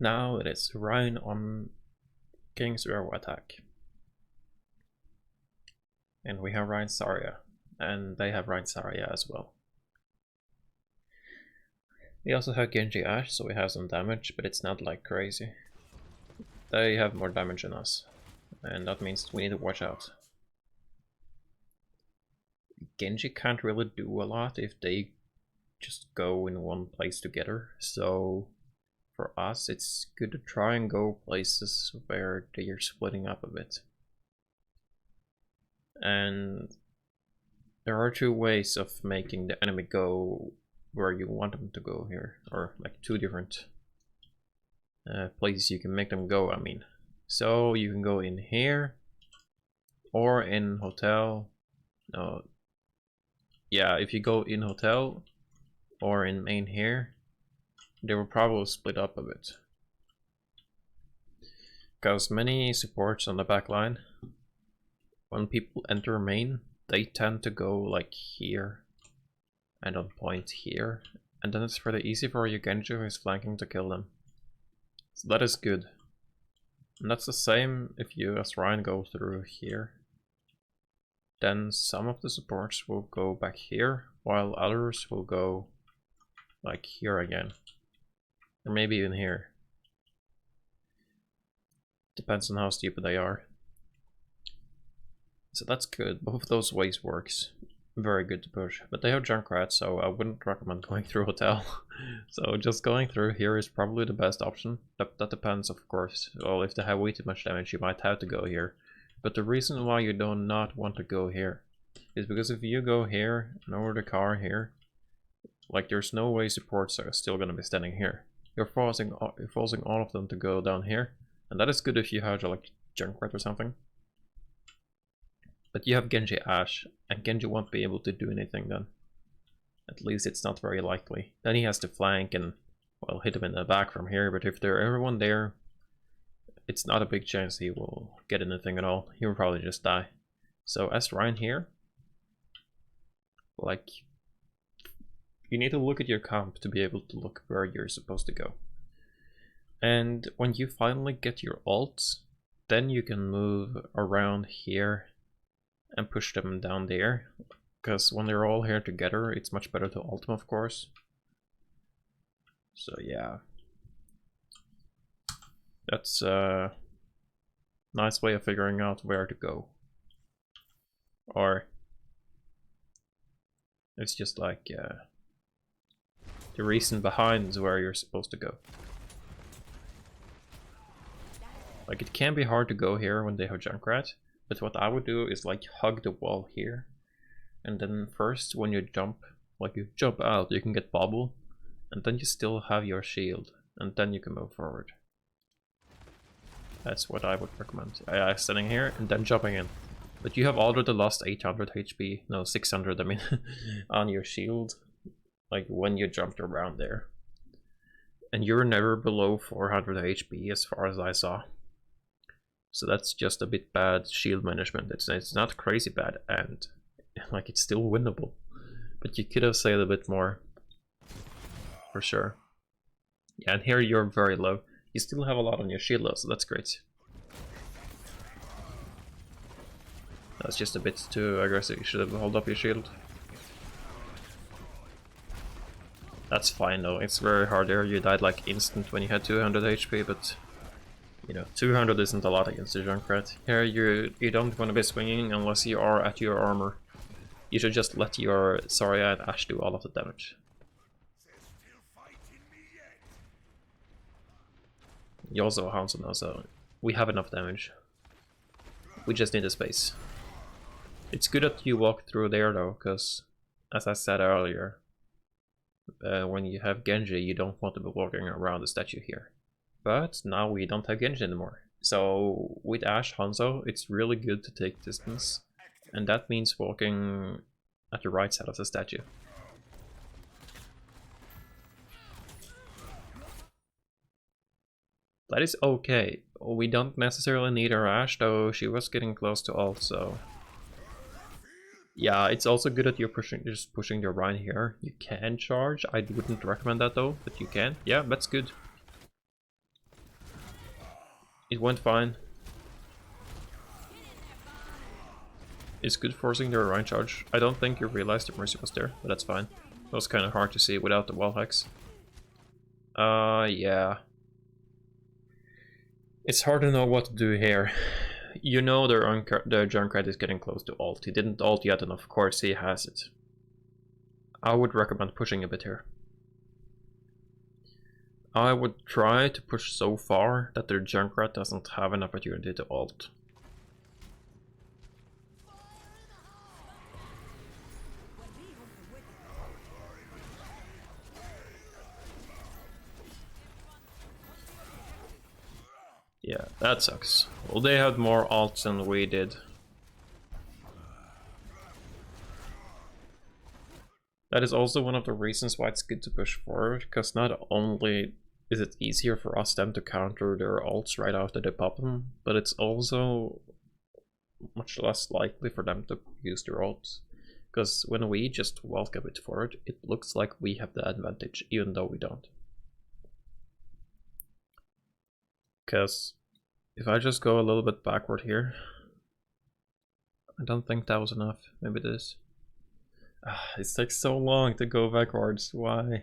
Now it is Ryan on King's Arrow attack. And we have Ryan Zarya, and they have Ryan Zarya as well. We also have Genji Ashe, so we have some damage, but it's not like crazy. They have more damage than us, and that means we need to watch out. Genji can't really do a lot if they just go in one place together, so for us it's good to try and go places where they are splitting up a bit. And there are two ways of making the enemy go where you want them to go here, or like two different places you can make them go, I mean. So you can go in here, or in hotel. No, yeah, if you go in hotel or in main here, they will probably split up a bit. Because many supports on the back line, when people enter main, they tend to go like here and on point here, and then it's pretty easy for your Genji who is flanking to kill them. So that is good. And that's the same if you as Ryan go through here. Then some of the supports will go back here, while others will go like here again. Or maybe even here. Depends on how stupid they are. So that's good. Both of those ways works. Very good to push. But they have Junkrat, so I wouldn't recommend going through hotel. So just going through here is probably the best option. That depends, of course. Well, if they have way too much damage, you might have to go here. But the reason why you do not want to go here is because if you go here and over the car here, like there's no way supports are still going to be standing here. You're forcing all of them to go down here, and that is good if you have like Junkrat or something. But you have Genji Ashe, and Genji won't be able to do anything then. At least it's not very likely. Then he has to flank and, well, hit him in the back from here, but if they're everyone there, it's not a big chance he will get anything at all. He will probably just die. So as Ryan here, like, you need to look at your comp to be able to look where you're supposed to go. And when you finally get your ults, then you can move around here and push them down there, because when they're all here together it's much better to ult them, of course. So yeah, that's a nice way of figuring out where to go, or it's just like the reason behind where you're supposed to go. Like, it can be hard to go here when they have Junkrat, but what I would do is like hug the wall here, and then first when you jump, like you jump out, you can get bubble, and then you still have your shield, and then you can move forward. That's what I would recommend. Standing here and then jumping in. But you have already lost 800 HP, no 600 I mean, on your shield, like when you jumped around there. And you're never below 400 HP as far as I saw. So that's just a bit bad shield management. It's not crazy bad, and like it's still winnable. But you could have saved a bit more, for sure. Yeah, and here you're very low. You still have a lot on your shield though, so that's great. That's just a bit too aggressive. You should have held up your shield. That's fine though. It's very hard there. You died like instant when you had 200 HP, but you know, 200 isn't a lot against the Junkrat. Here you don't want to be swinging unless you are at your armor. You should just let your Zarya and Ashe do all of the damage. You also have Hanzo now, so we have enough damage. We just need the space. It's good that you walk through there though, because as I said earlier, when you have Genji, you don't want to be walking around the statue here. But now we don't have Genji anymore. So with Ashe Hanzo, it's really good to take distance, and that means walking at the right side of the statue. That is okay. We don't necessarily need our Ashe, though she was getting close to ult, so yeah, it's also good that you're just pushing your Ryan here. You can charge. I wouldn't recommend that though, but you can. Yeah, that's good. It went fine. It's good forcing the Orion charge. I don't think you realized the Mercy was there, but that's fine. It was kind of hard to see without the wall hacks. Yeah. It's hard to know what to do here. You know the Junkrat is getting close to ult. He didn't ult yet, and of course he has it. I would recommend pushing a bit here. I would try to push so far that their Junkrat doesn't have an opportunity to ult. Yeah, that sucks. Well, they had more ults than we did. That is also one of the reasons why it's good to push forward, because not only is it easier for us them to counter their ults right after they pop them, but it's also much less likely for them to use their ults. Because when we just walk a bit forward, it looks like we have the advantage, even though we don't. Because if I just go a little bit backward here, I don't think that was enough. Maybe it is. It takes so long to go backwards. Why?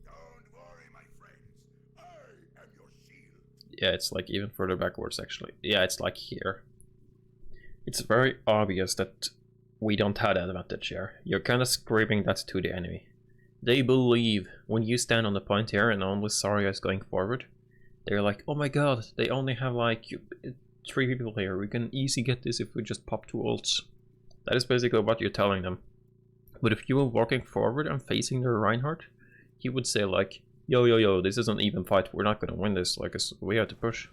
Don't worry, my friends. I am your shield. Yeah, it's like even further backwards actually. Yeah, it's like here. It's very obvious that we don't have the advantage here. You're kind of screaming that to the enemy. They believe when you stand on the point here and only Zarya is going forward, they're like, oh my god, they only have like 3 people here. We can easily get this if we just pop 2 ults. That is basically what you're telling them. But if you were walking forward and facing the Reinhardt, he would say like, yo, this is an even fight. We're not gonna win this. Like, we have to push.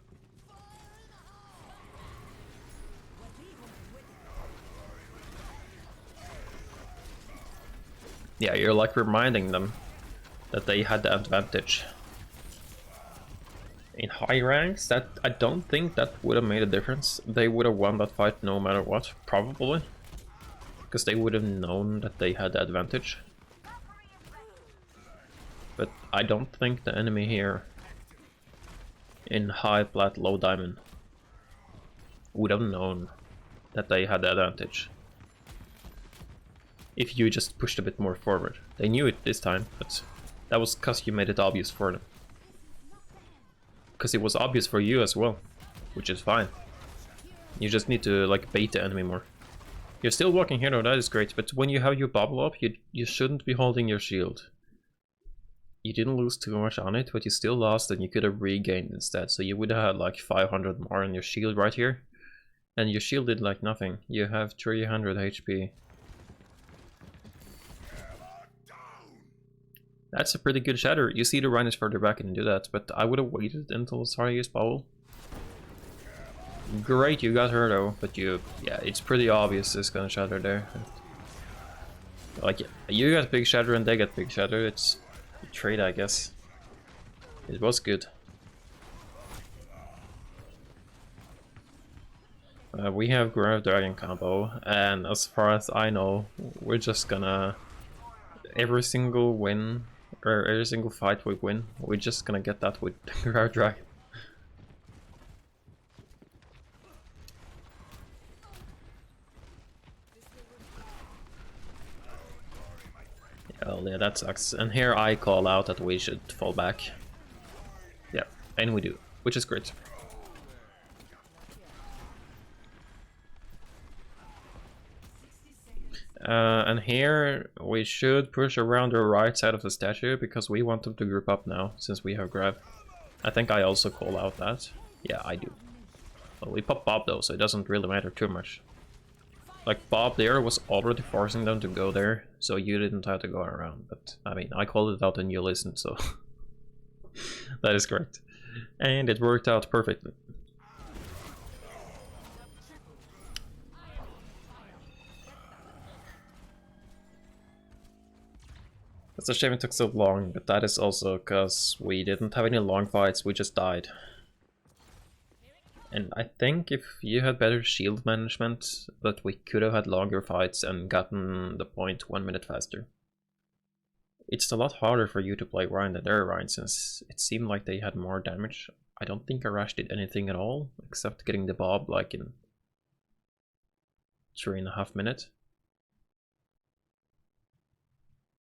Yeah, you're like reminding them that they had the advantage. In high ranks, that I don't think that would have made a difference. They would have won that fight no matter what, probably. Because they would have known that they had the advantage. But I don't think the enemy here in high plat low diamond would have known that they had the advantage. If you just pushed a bit more forward. They knew it this time, but that was because you made it obvious for them. Because it was obvious for you as well, which is fine. You just need to like bait the enemy more. You're still walking here though, that is great, but when you have your bubble up, you shouldn't be holding your shield. You didn't lose too much on it, but you still lost and you could have regained instead. So you would have had like 500 more on your shield right here. And your shield did like nothing. You have 300 HP. That's a pretty good shatter. You see the Rhine is further back and do that, but I would have waited until Zarya used bubble. Great, you got her though, but yeah, it's pretty obvious it's gonna shatter there. Like, you got big shatter and they get big shatter. It's a trade, I guess. It was good. We have Grave Dragon combo, and as far as I know, we're just gonna every single win or every single fight we win, we're just gonna get that with Grave Dragon. Well, yeah, that sucks. And here I call out that we should fall back. Yeah, and we do, which is great. And here we should push around the right side of the statue because we want them to group up now since we have grab. I think I also call out that. Yeah, I do. Well, we pop Bob though, so it doesn't really matter too much. Like, Bob there was already forcing them to go there, so you didn't have to go around. But, I mean, I called it out and you listened, so... that is correct. And it worked out perfectly. It's a shame it took so long, but that is also because we didn't have any long fights, we just died. And I think if you had better shield management, that we could have had longer fights and gotten the point 1 minute faster. It's a lot harder for you to play Ryan than their Ryan, since it seemed like they had more damage. I don't think Arash did anything at all, except getting the Bob like in 3.5 minutes.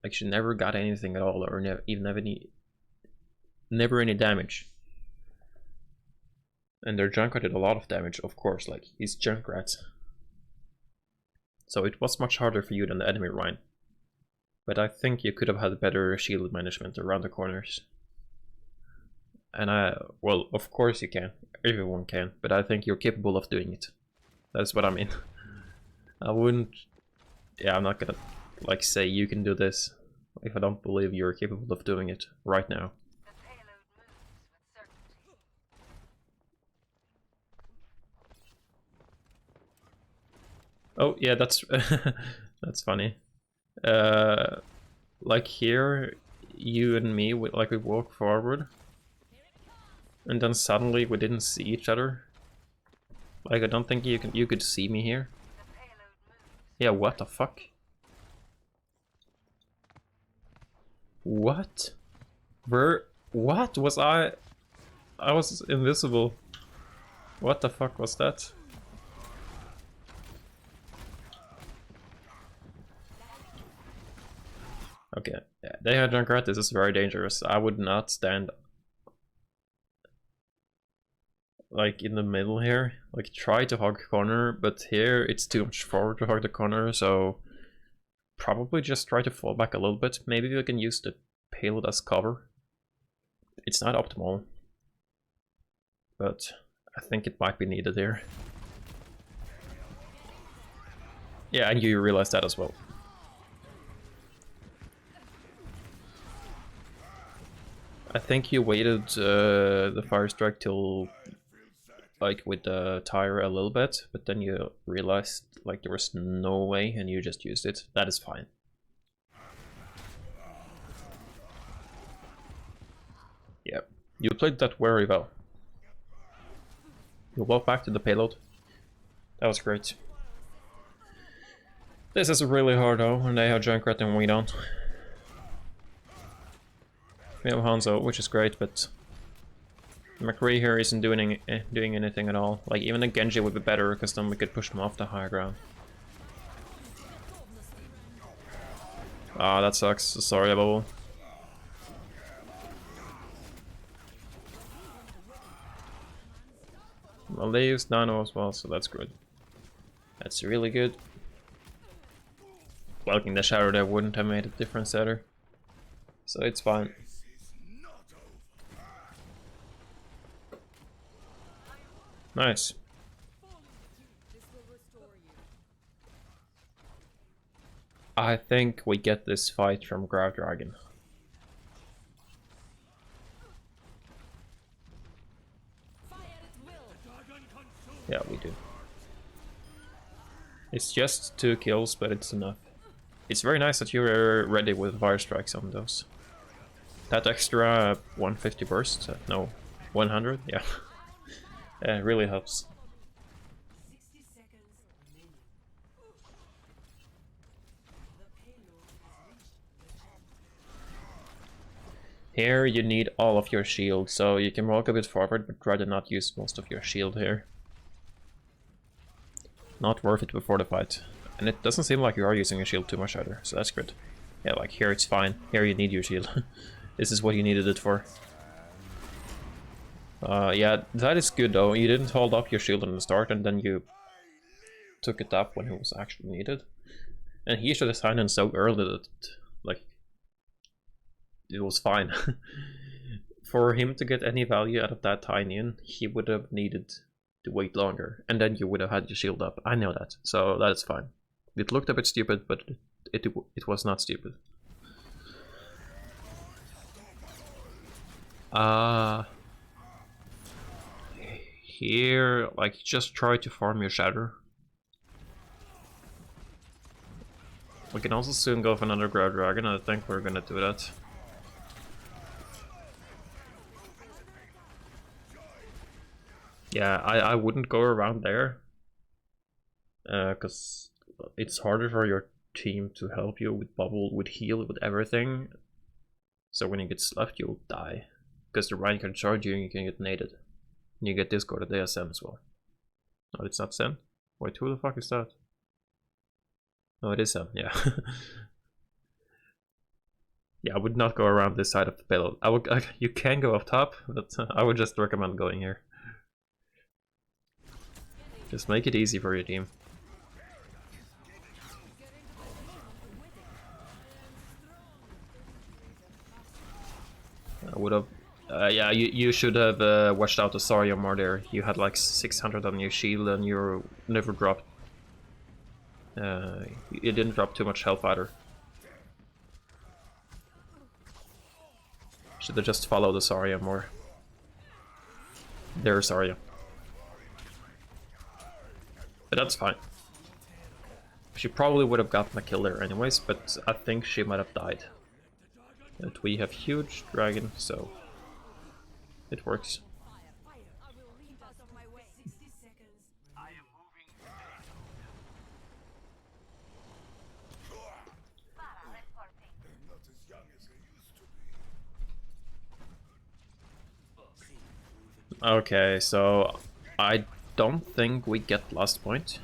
Like she never got anything at all, or even have never any damage. And their Junkrat did a lot of damage, of course, like he's Junkrat. So it was much harder for you than the enemy Ryan. But I think you could have had better shield management around the corners. And well, of course you can, everyone can, but I think you're capable of doing it. That's what I mean. I wouldn't, yeah, I'm not gonna like say you can do this if I don't believe you're capable of doing it right now. Oh yeah, that's that's funny. Like here, you and me, we walk forward, and then suddenly we didn't see each other. Like I don't think you could see me here. Yeah, what the fuck? What? What was I was invisible. What the fuck was that? Okay, yeah, they had Junkrat. This is very dangerous. I would not stand like in the middle here. Like try to hog corner, but here it's too much forward to hog the corner, so probably just try to fall back a little bit. Maybe we can use the payload as cover. It's not optimal, but I think it might be needed here. Yeah, and you realize that as well. I think you waited the fire strike till like with the tire a little bit, but then you realized like there was no way and you just used it. That is fine. Yeah, you played that very well. You walk back to the payload. That was great. This is really hard though, and they have Junkrat and we don't. We have Hanzo, which is great, but McCree here isn't doing anything at all. Like even a Genji would be better, because then we could push them off the higher ground. Ah, that sucks. Sorry, Bubble. Well, they used Nano as well, so that's good. That's really good. Blocking the shadow there wouldn't have made a difference either. So it's fine. Nice. I think we get this fight from Grav Dragon. Yeah, we do. It's just 2 kills, but it's enough. It's very nice that you're ready with fire strikes on those. That extra 150 burst, no, 100, yeah. It really helps. Here you need all of your shield, so you can walk a bit forward, but try to not use most of your shield here. Not worth it before the fight. And it doesn't seem like you are using your shield too much either, so that's good. Yeah, like here it's fine. Here you need your shield. This is what you needed it for. Yeah, that is good though. You didn't hold up your shield in the start and then you took it up when it was actually needed. And he should have signed in so early that, like, it was fine. For him to get any value out of that tiny in, he would have needed to wait longer, and then you would have had your shield up. I know that, so that is fine. It looked a bit stupid, but it was not stupid. Here, like, just try to farm your shatter. We can also soon go for another Grav Dragon, I think we're gonna do that. Yeah, I wouldn't go around there. Because it's harder for your team to help you with bubble, with heal, with everything. So when you get left, you'll die. Because the Ryan can charge you and you can get naded. And you get discarded ASM as well. No, it's not Sen. Wait, who the fuck is that? No, it is Sen, yeah. Yeah, I would not go around this side of the payload. You can go up top, but I would just recommend going here. Just make it easy for your team. I would have... yeah, you should have watched out the Zarya more there. You had like 600 on your shield and you never dropped. You didn't drop too much health either. Should have just followed the Zarya more. There's Zarya. But that's fine. She probably would have gotten a kill there anyways, but I think she might have died. But we have huge dragon, so it works. Okay, so I don't think we get last point.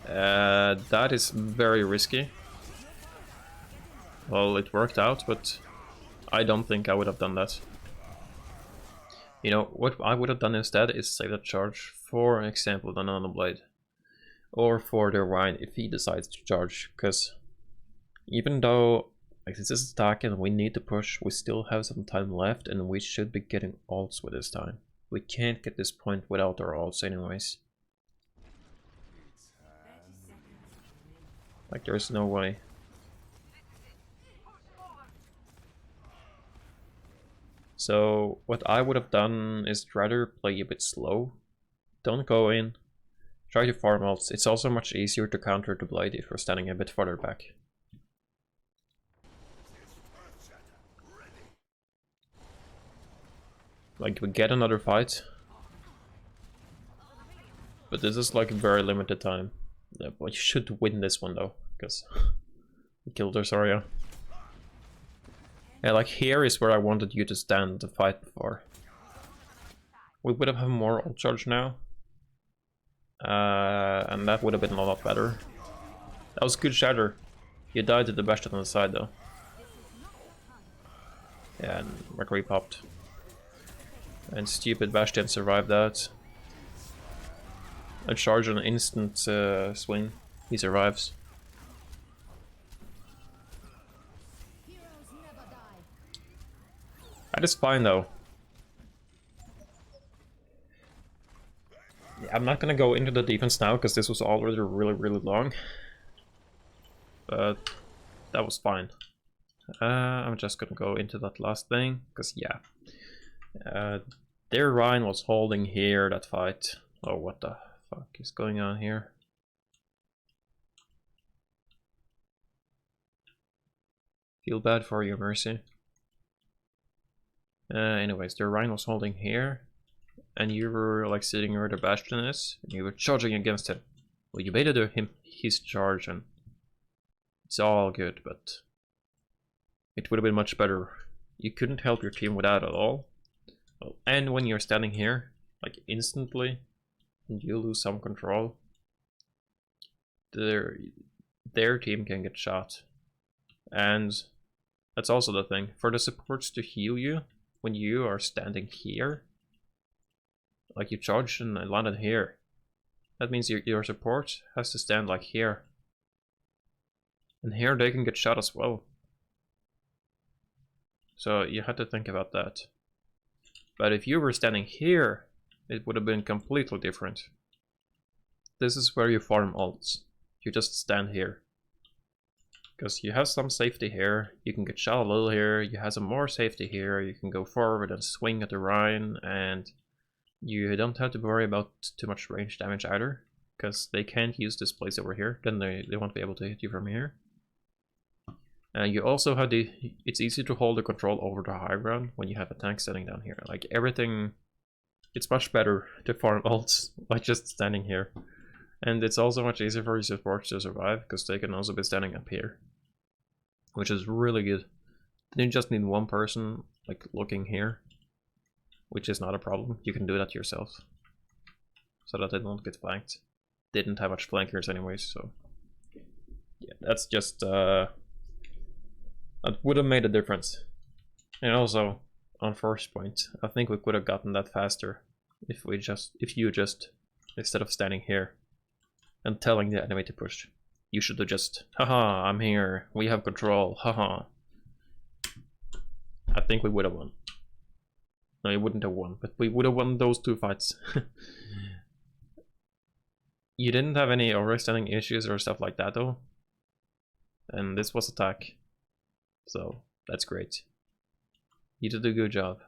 That is very risky. Well, it worked out, but I don't think I would have done that. You know, what I would have done instead is save that charge for an example, the Nano Blade. Or for the Ryan if he decides to charge, because even though like this is attack and we need to push, we still have some time left and we should be getting ults with this time. We can't get this point without our ults anyways. Like there's no way. So what I would have done is rather play a bit slow. Don't go in. Try to farm ults. It's also much easier to counter the blade if you're standing a bit further back. Like we get another fight. But this is like very limited time. Yeah, but you should win this one though, because we killed her Zarya. Yeah, like here is where I wanted you to stand to fight before. We would have more ult charge now. And that would have been a lot better. That was good shatter. You died to the Bastion on the side though. Yeah, and Mercury popped. And stupid Bastion survived that. A charge on an instant swing. He survives. That is fine though. Yeah, I'm not gonna go into the defense now because this was already really long. But that was fine. I'm just gonna go into that last thing because yeah. Their Ryan was holding here that fight. Oh, what the fuck is going on here? Feel bad for you, Mercy. Anyways, their Ryan was holding here, and you were like sitting where the Bastion is, and you were charging against him. Well, you baited his charge, and it's all good, but it would have been much better. You couldn't help your team with that at all. Oh, and when you're standing here, like instantly, and you lose some control, their team can get shot. And that's also the thing. For the supports to heal you, when you are standing here, like you charged and landed here, that means your support has to stand like here. And here they can get shot as well. So you had to think about that. But if you were standing here, it would have been completely different. This is where you farm ults. You just stand here. Because you have some safety here, you can get shot a little here, you have some more safety here, you can go forward and swing at the Rhine, and you don't have to worry about too much range damage either. Because they can't use this place over here, then they won't be able to hit you from here. You also have it's easy to hold the control over the high ground when you have a tank sitting down here. Like everything It's much better to farm ults, like just standing here. And it's also much easier for your supports to survive, because they can also be standing up here. Which is really good. Then you just need one person, like, looking here. Which is not a problem, you can do that yourself. So that they don't get flanked. Didn't have much flankers anyways, so... yeah, that's just, that would have made a difference. And also, on first point, I think we could have gotten that faster if you just, instead of standing here and telling the enemy to push, you should have just, haha, I'm here, we have control, haha. I think we would have won. No, we wouldn't have won, but we would have won those 2 fights. You didn't have any overextending issues or stuff like that though. And this was attack. So, that's great. You did a good job.